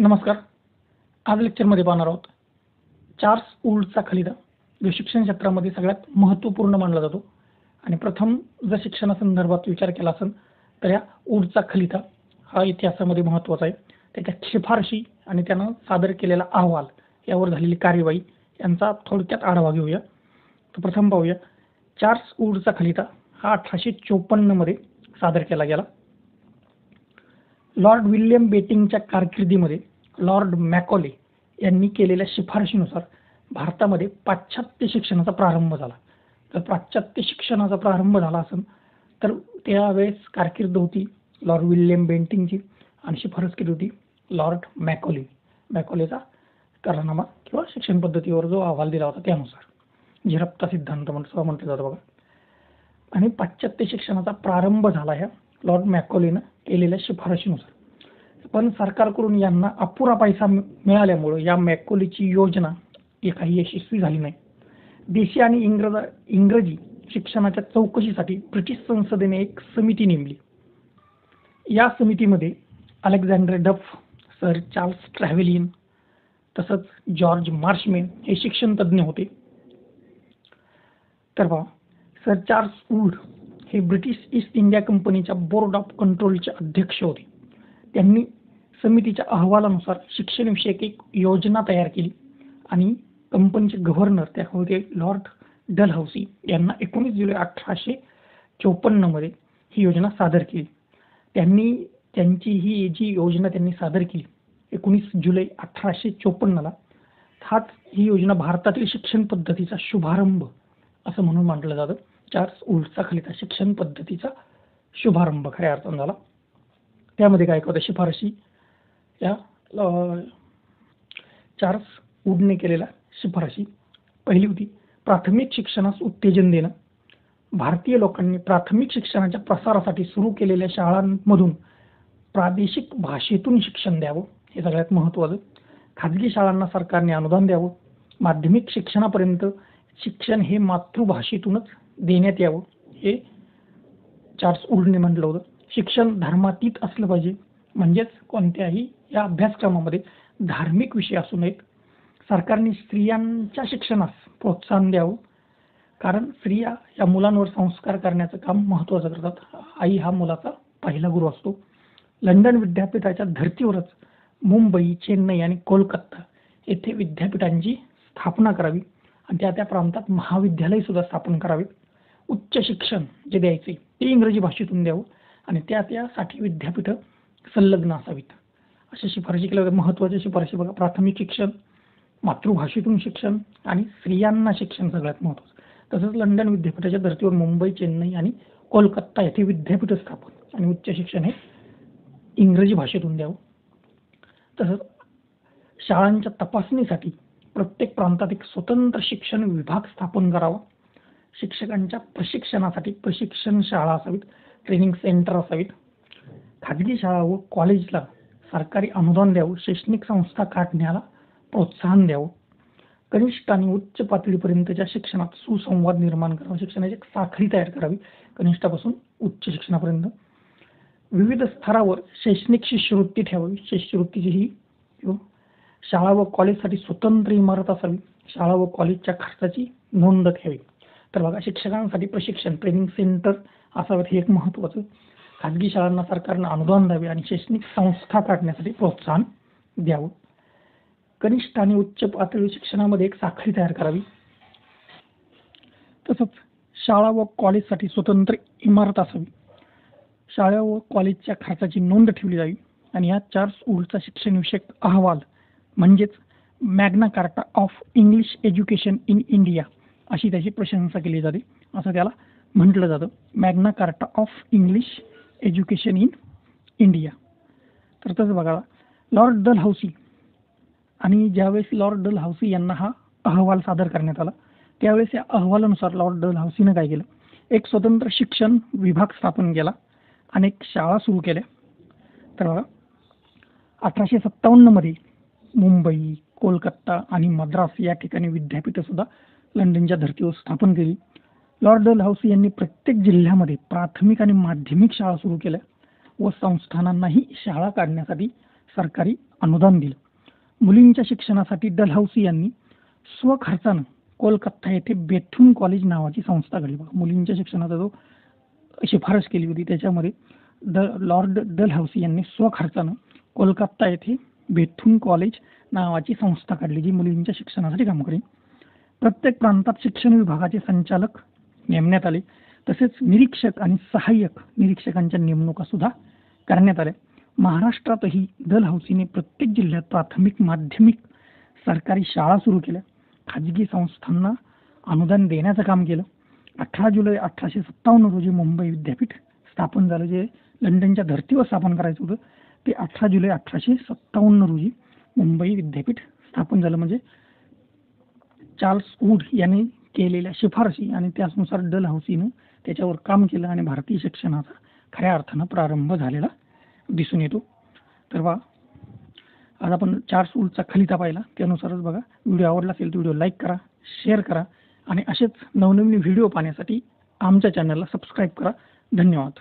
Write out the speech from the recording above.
नमस्कार. आज लेक्चरमध्ये पाहणार आहोत चार्ल्स वूडचा खलिता, जो शिक्षण क्षेत्रामध्ये सगळ्यात महत्त्वपूर्ण मानला जातो. आणि प्रथम जर शिक्षणासंदर्भात विचार केला असेल तर या वूडचा खलिता हा इतिहासामध्ये महत्त्वाचा आहे. त्याच्या शिफारशी आणि त्यानं सादर केलेला अहवाल यावर झालेली कार्यवाही यांचा थोडक्यात आढावा घेऊया. तर प्रथम पाहूया, चार्ल्स वूडचा खलिता हा 1854 मध्ये सादर केला गेला. लॉर्ड विल्यम बेटिंगच्या कारकिर्दीमध्ये लॉर्ड मॅकॉले यांनी केलेल्या शिफारशीनुसार भारतामध्ये पाश्चात्य शिक्षणाचा प्रारंभ झाला. तर पाश्चात्य शिक्षणाचा प्रारंभ झाला असेल तर त्यावेळेस कारकीर्द होती लॉर्ड विल्यम बेंटिंगची आणि शिफारस केली होती लॉर्ड मॅकॉलेचा करारनामा किंवा शिक्षण पद्धतीवर जो अहवाल दिला होता त्यानुसार झिरप्ता सिद्धांत म्हटलं जातं बघा. आणि पाश्चात्य शिक्षणाचा प्रारंभ झाला ह्या लॉर्ड मॅकॉलेनं केलेल्या शिफारशीनुसार. पण सरकारकडून यांना अपुरा पैसा मिळाल्यामुळे या मॅकॉलेची योजना काही यशस्वी झाली नाही. देशी आणि इंग्रजी शिक्षणाच्या चौकशीसाठी ब्रिटिश संसदेने एक समिती नेमली. या समितीमध्ये अलेक्झांडर डफ, सर चार्ल्स ट्रॅव्हलिन तसंच जॉर्ज मार्शमेन हे शिक्षण तज्ज्ञ होते. तर पहा, सर चार्ल्स वूड हे ब्रिटिश ईस्ट इंडिया कंपनीच्या बोर्ड ऑफ कंट्रोलचे अध्यक्ष होते. त्यांनी समितीच्या अहवालानुसार शिक्षणविषयक एक योजना तयार केली आणि कंपनीचे गव्हर्नर त्या होते लॉर्ड डलहौसी यांना 19 जुलै 1854 मध्ये ही योजना सादर केली. त्यांची ही जी योजना त्यांनी सादर केली 19 जुलै 1854 ही योजना भारतातील शिक्षण पद्धतीचा शुभारंभ असं म्हणून मानलं जातं. चार्ल्स वूडचा खलिता शिक्षण पद्धतीचा शुभारंभ खऱ्या अर्थानं झाला. त्यामध्ये काय होतं, शिफारशी या चार्ल्स वूडने केलेल्या शिफारशी पहिली होती, प्राथमिक शिक्षणास उत्तेजन देणं. भारतीय लोकांनी प्राथमिक शिक्षणाच्या प्रसारासाठी सुरू केलेल्या शाळांमधून प्रादेशिक भाषेतून शिक्षण द्यावं, हे सगळ्यात महत्त्वाचं. खाजगी शाळांना सरकारने अनुदान द्यावं. माध्यमिक शिक्षणापर्यंत शिक्षण हे मातृभाषेतूनच देण्यात यावं, हे चार्ल्स वूडने म्हटलं होतं. शिक्षण धर्मातीत असलं पाहिजे, म्हणजेच कोणत्याही या अभ्यासक्रमामध्ये धार्मिक विषय असू नयेत. सरकारने स्त्रियांच्या शिक्षणास प्रोत्साहन द्यावं, कारण स्त्रिया या मुलांवर संस्कार करण्याचं काम महत्त्वाचं करतात. आई हा मुलाचा पहिला गुरु असतो. लंडन विद्यापीठाच्या धर्तीवरच मुंबई, चेन्नई आणि कोलकाता येथे विद्यापीठांची स्थापना करावी आणि त्या प्रांतात महाविद्यालय सुद्धा स्थापन करावीत. उच्च शिक्षण जे द्यायचे ते इंग्रजी भाषेतून द्यावं आणि त्यासाठी विद्यापीठं संलग्न असावीत, अशा शिफारशी केल्या होत्या. महत्त्वाच्या शिफारशी बघा, प्राथमिक शिक्षण, मातृभाषेतून शिक्षण आणि स्त्रियांना शिक्षण सगळ्यात महत्त्वाचं. तसंच लंडन विद्यापीठाच्या धर्तीवर मुंबई, चेन्नई आणि कोलकाता येथे विद्यापीठ स्थापन आणि उच्च शिक्षण हे इंग्रजी भाषेतून द्यावं. तसंच शाळांच्या तपासणीसाठी प्रत्येक प्रांतात एक स्वतंत्र शिक्षण विभाग स्थापन करावा. शिक्षकांच्या प्रशिक्षणासाठी प्रशिक्षण शाळा असावीत, ट्रेनिंग सेंटर असावीत. खाजगी शाळा व कॉलेजला सरकारी अनुदान द्यावं. शैक्षणिक संस्था काढण्याला प्रोत्साहन द्यावं. कनिष्ठ आणि उच्च पातळीपर्यंतच्या शिक्षणात सुसंवाद निर्माण करावा. शिक्षणाची एक साखळी तयार करावी कनिष्ठापासून उच्च शिक्षणापर्यंत. विविध स्तरावर शैक्षणिक शिष्यवृत्ती ठेवावी. शिष्यवृत्तीची ही शाळा व कॉलेजसाठी स्वतंत्र इमारत असावी. शाळा व कॉलेजच्या खर्चाची नोंद ठेवावी. तर बघा, शिक्षकांसाठी प्रशिक्षण ट्रेनिंग सेंटर असावेत, हे एक महत्त्वाचं. खाजगी शाळांना सरकारनं अनुदान द्यावे आणि शैक्षणिक संस्था काढण्यासाठी प्रोत्साहन द्यावं. कनिष्ठ आणि उच्च पातळी शिक्षणामध्ये एक साखळी तयार करावी. तसंच शाळा व कॉलेजसाठी स्वतंत्र इमारत असावी. शाळा व कॉलेजच्या खर्चाची नोंद ठेवली जावी. आणि या चार्ल्स वूडचा शिक्षणविषयक अहवाल म्हणजेच Magna carta of English education in India अशी त्याची प्रशंसा केली जाते, असं त्याला म्हटलं जातं. Magna carta of English education in India. तर तसं बघा, लॉर्ड डलहौसी आणि ज्यावेळेस लॉर्ड डलहौसी यांना हा अहवाल सादर करण्यात आला त्यावेळेस या अहवालानुसार लॉर्ड डलहौसीनं काय केलं, एक स्वतंत्र शिक्षण विभाग स्थापन केला, अनेक शाळा सुरू केल्या. तर बघा, 1857 मध्ये मुंबई, कोलकाता आणि मद्रास या ठिकाणी विद्यापीठं सुद्धा लंडनच्या धर्तीवर स्थापन केली. लॉर्ड डलहौसी यांनी प्रत्येक जिल्ह्यामध्ये प्राथमिक आणि माध्यमिक शाळा सुरू केल्या व संस्थानांनाही शाळा काढण्यासाठी सरकारी अनुदान दिलं. मुलींच्या शिक्षणासाठी डलहौसी यांनी स्वखर्चानं कोलकाता येथे बेथून कॉलेज नावाची संस्था घडली. बघा, मुलींच्या शिक्षणाचा जो शिफारस केली होती त्याच्यामध्ये लॉर्ड डलहौसी यांनी स्वखर्चानं कोलकाता येथे बेथून कॉलेज नावाची संस्था काढली जी मुलींच्या शिक्षणासाठी काम करेल. प्रत्येक प्रांतात शिक्षण विभागाचे संचालक नेमण्यात आले. तसेच निरीक्षक आणि सहाय्यक निरीक्षकांच्या नेमणुका सुद्धा करण्यात आल्या. महाराष्ट्रातही डलहौसीने प्रत्येक जिल्ह्यात प्राथमिक माध्यमिक सरकारी शाळा सुरू केल्या. खाजगी संस्थांना अनुदान देण्याचं काम केलं. 18 जुलै 1857 रोजी मुंबई विद्यापीठ स्थापन झालं. जे लंडनच्या धर्तीवर स्थापन करायचं होतं ते 18 जुलै 1857 रोजी मुंबई विद्यापीठ स्थापन झालं. म्हणजे चार्ल्स वूड यांनी केलेल्या शिफारशी आणि त्यानुसार डलहौसीनं त्याच्यावर काम केलं आणि भारतीय शिक्षणाचा खऱ्या अर्थानं प्रारंभ झालेला दिसून येतो. तर बघा, आज आपण चार्ल्स वूडचा खलिता पाहिला. त्यानुसारच बघा, व्हिडिओ आवडला असेल तर व्हिडिओ लाईक करा, शेअर करा आणि असेच नवनवीन व्हिडिओ पाहण्यासाठी आमच्या चॅनलला सबस्क्राईब करा. धन्यवाद.